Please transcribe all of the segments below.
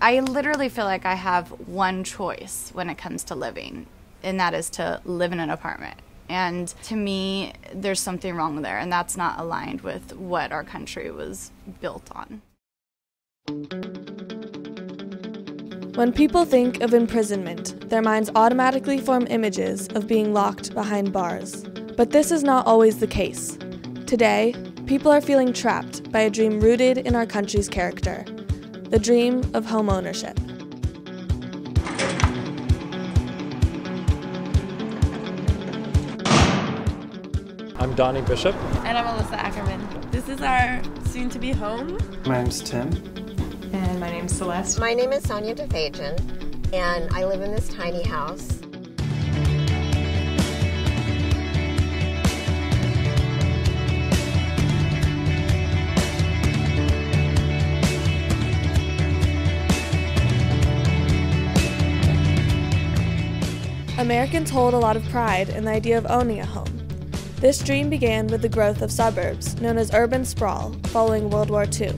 I literally feel like I have one choice when it comes to living, and that is to live in an apartment. And to me, there's something wrong there, and that's not aligned with what our country was built on. When people think of imprisonment, their minds automatically form images of being locked behind bars. But this is not always the case. Today, people are feeling trapped by a dream rooted in our country's character, the dream of home ownership. I'm Donnie Bishop. And I'm Alyssa Ackerman. This is our soon-to-be home. My name's Tim. And my name's Celeste. My name is Sonia DeFajan, and I live in this tiny house. Americans hold a lot of pride in the idea of owning a home. This dream began with the growth of suburbs, known as urban sprawl, following World War II.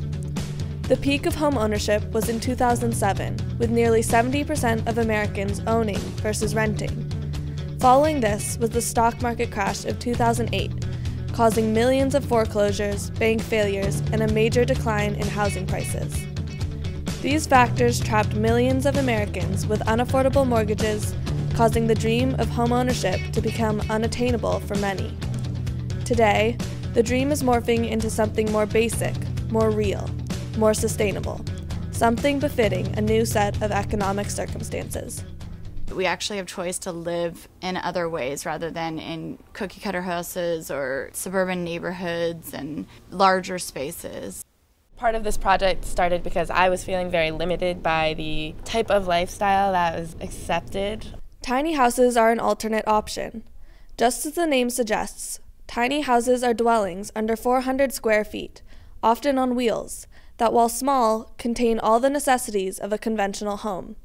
The peak of home ownership was in 2007, with nearly 70% of Americans owning versus renting. Following this was the stock market crash of 2008, causing millions of foreclosures, bank failures, and a major decline in housing prices. These factors trapped millions of Americans with unaffordable mortgages, causing the dream of home ownership to become unattainable for many. Today, the dream is morphing into something more basic, more real, more sustainable, something befitting a new set of economic circumstances. We actually have choice to live in other ways rather than in cookie-cutter houses or suburban neighborhoods and larger spaces. Part of this project started because I was feeling very limited by the type of lifestyle that was accepted. Tiny houses are an alternate option. Just as the name suggests, tiny houses are dwellings under 400 square feet, often on wheels, that while small, contain all the necessities of a conventional home.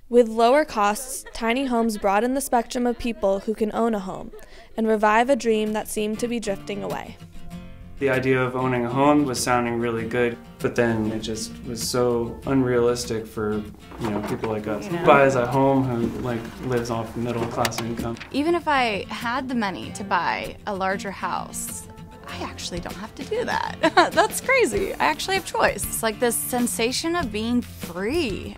With lower costs, tiny homes broaden the spectrum of people who can own a home and revive a dream that seemed to be drifting away. The idea of owning a home was sounding really good, but then it just was so unrealistic for, people like us. Who buys a home, who lives off middle class income. Even if I had the money to buy a larger house, I actually don't have to do that. That's crazy. I actually have choice. It's like this sensation of being free.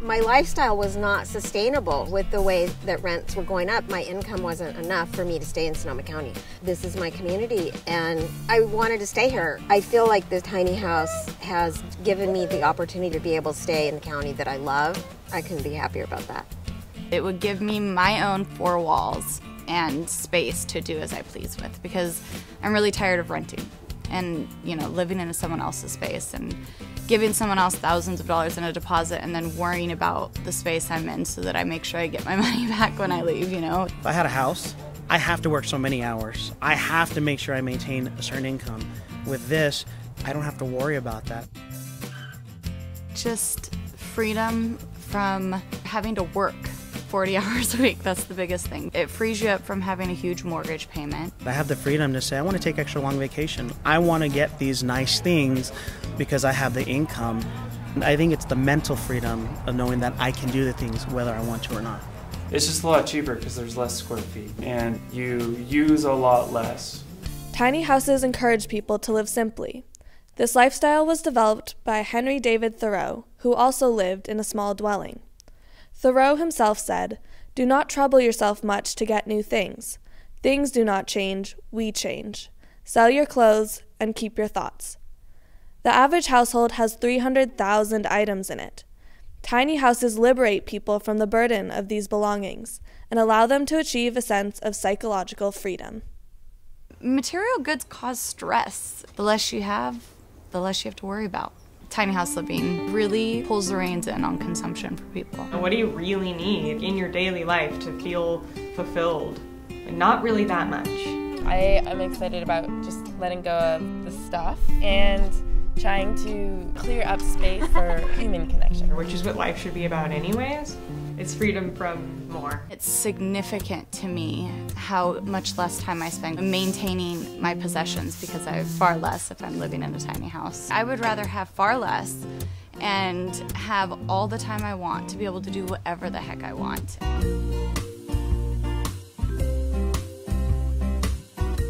My lifestyle was not sustainable with the way that rents were going up. My income wasn't enough for me to stay in Sonoma County. This is my community, and I wanted to stay here. I feel like this tiny house has given me the opportunity to be able to stay in the county that I love. I couldn't be happier about that. It would give me my own four walls and space to do as I please with, because I'm really tired of renting and, living in someone else's space and giving someone else thousands of dollars in a deposit and then worrying about the space I'm in so that I make sure I get my money back when I leave, If I had a house, I have to work so many hours. I have to make sure I maintain a certain income. With this, I don't have to worry about that. Just freedom from having to work 40 hours a week. That's the biggest thing. It frees you up from having a huge mortgage payment. I have the freedom to say, I want to take extra long vacation. I want to get these nice things because I have the income. I think it's the mental freedom of knowing that I can do the things whether I want to or not. It's just a lot cheaper because there's less square feet and you use a lot less. Tiny houses encourage people to live simply. This lifestyle was developed by Henry David Thoreau, who also lived in a small dwelling. Thoreau himself said, "Do not trouble yourself much to get new things. Things do not change, we change. Sell your clothes and keep your thoughts." The average household has 300,000 items in it. Tiny houses liberate people from the burden of these belongings and allow them to achieve a sense of psychological freedom. Material goods cause stress. The less you have, the less you have to worry about. Tiny house living really pulls the reins in on consumption for people. What do you really need in your daily life to feel fulfilled? Not really that much. I am excited about just letting go of the stuff and trying to clear up space for human connection, which is what life should be about anyways. It's freedom from more. It's significant to me how much less time I spend maintaining my possessions because I have far less if I'm living in a tiny house. I would rather have far less and have all the time I want to be able to do whatever the heck I want.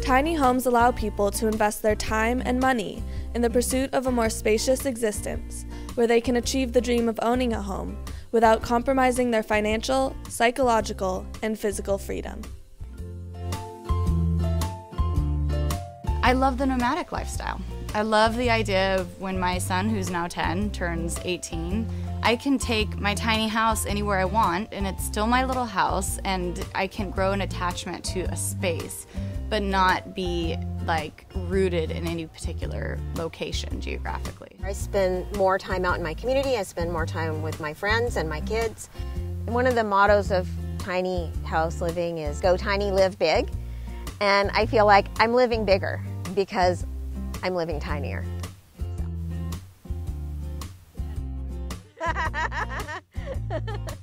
Tiny homes allow people to invest their time and money in the pursuit of a more spacious existence, where they can achieve the dream of owning a home without compromising their financial, psychological, and physical freedom. I love the nomadic lifestyle. I love the idea of when my son, who's now 10, turns 18, I can take my tiny house anywhere I want, and it's still my little house, and I can grow an attachment to a space, but not be like rooted in any particular location geographically. I spend more time out in my community, I spend more time with my friends and my kids. And one of the mottos of tiny house living is go tiny, live big. And I feel like I'm living bigger because I'm living tinier. So.